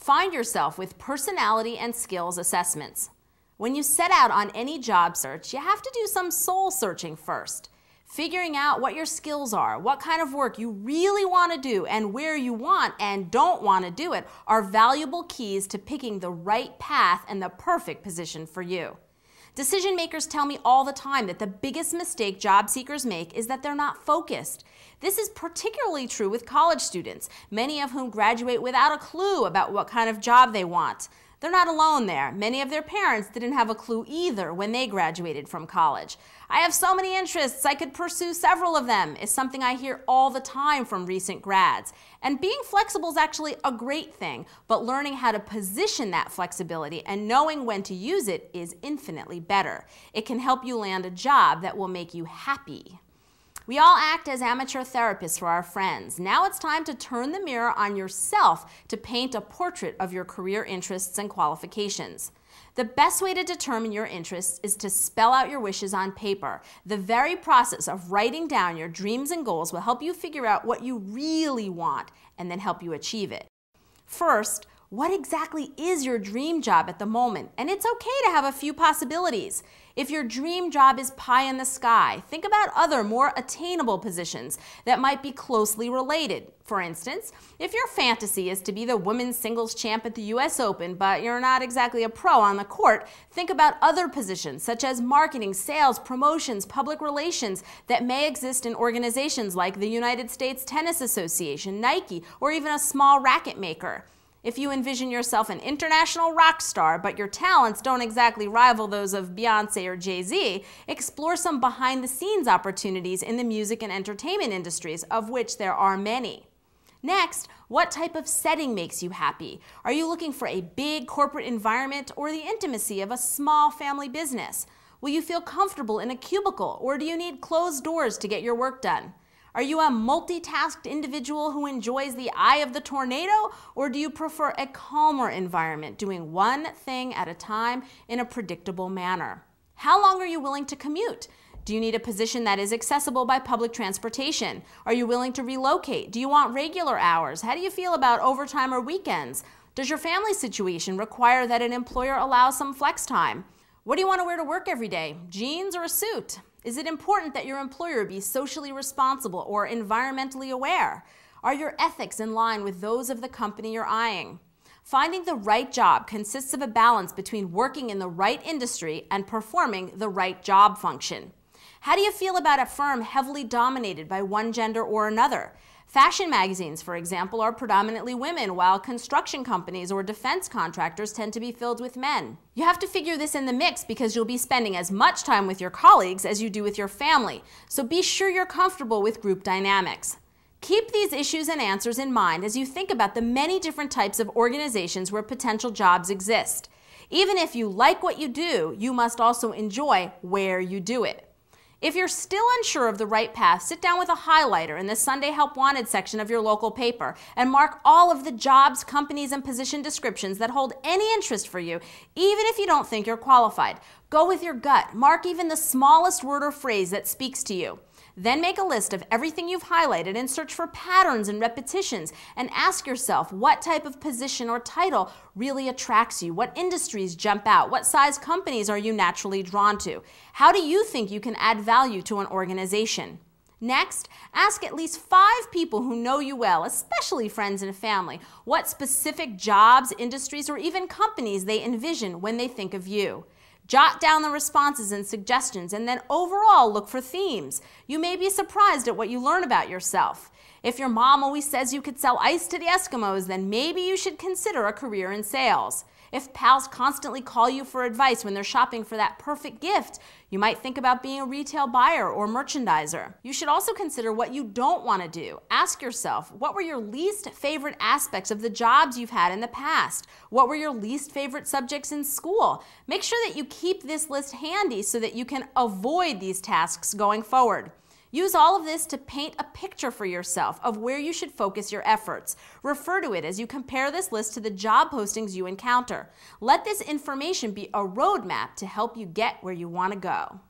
Find yourself with personality and skills assessments. When you set out on any job search, you have to do some soul searching first. Figuring out what your skills are, what kind of work you really want to do, and where you want and don't want to do it are valuable keys to picking the right path and the perfect position for you. Decision makers tell me all the time that the biggest mistake job seekers make is that they're not focused. This is particularly true with college students, many of whom graduate without a clue about what kind of job they want. They're not alone there. Many of their parents didn't have a clue either when they graduated from college. I have so many interests, I could pursue several of them, is something I hear all the time from recent grads. And being flexible is actually a great thing, but learning how to position that flexibility and knowing when to use it is infinitely better. It can help you land a job that will make you happy. We all act as amateur therapists for our friends. Now it's time to turn the mirror on yourself to paint a portrait of your career interests and qualifications. The best way to determine your interests is to spell out your wishes on paper. The very process of writing down your dreams and goals will help you figure out what you really want and then help you achieve it. First, what exactly is your dream job at the moment? And it's okay to have a few possibilities. If your dream job is pie in the sky, think about other, more attainable positions that might be closely related. For instance, if your fantasy is to be the women's singles champ at the US Open, but you're not exactly a pro on the court, think about other positions such as marketing, sales, promotions, public relations that may exist in organizations like the United States Tennis Association, Nike, or even a small racket maker. If you envision yourself an international rock star, but your talents don't exactly rival those of Beyonce or Jay-Z, explore some behind-the-scenes opportunities in the music and entertainment industries, of which there are many. Next, what type of setting makes you happy? Are you looking for a big corporate environment or the intimacy of a small family business? Will you feel comfortable in a cubicle, or do you need closed doors to get your work done? Are you a multitasked individual who enjoys the eye of the tornado, or do you prefer a calmer environment, doing one thing at a time in a predictable manner? How long are you willing to commute? Do you need a position that is accessible by public transportation? Are you willing to relocate? Do you want regular hours? How do you feel about overtime or weekends? Does your family situation require that an employer allows some flex time? What do you want to wear to work every day? Jeans or a suit? Is it important that your employer be socially responsible or environmentally aware? Are your ethics in line with those of the company you're eyeing? Finding the right job consists of a balance between working in the right industry and performing the right job function. How do you feel about a firm heavily dominated by one gender or another? Fashion magazines, for example, are predominantly women, while construction companies or defense contractors tend to be filled with men. You have to figure this in the mix because you'll be spending as much time with your colleagues as you do with your family, so be sure you're comfortable with group dynamics. Keep these issues and answers in mind as you think about the many different types of organizations where potential jobs exist. Even if you like what you do, you must also enjoy where you do it. If you're still unsure of the right path, sit down with a highlighter in the Sunday Help Wanted section of your local paper and mark all of the jobs, companies, and position descriptions that hold any interest for you, even if you don't think you're qualified. Go with your gut. Mark even the smallest word or phrase that speaks to you. Then make a list of everything you've highlighted and search for patterns and repetitions, and ask yourself what type of position or title really attracts you, what industries jump out, what size companies are you naturally drawn to, how do you think you can add value to an organization. Next, ask at least 5 people who know you well, especially friends and family, what specific jobs, industries, or even companies they envision when they think of you. Jot down the responses and suggestions, and then overall look for themes. You may be surprised at what you learn about yourself. If your mom always says you could sell ice to the Eskimos, then maybe you should consider a career in sales. If pals constantly call you for advice when they're shopping for that perfect gift, you might think about being a retail buyer or merchandiser. You should also consider what you don't want to do. Ask yourself, what were your least favorite aspects of the jobs you've had in the past? What were your least favorite subjects in school? Make sure that you keep this list handy so that you can avoid these tasks going forward. Use all of this to paint a picture for yourself of where you should focus your efforts. Refer to it as you compare this list to the job postings you encounter. Let this information be a roadmap to help you get where you want to go.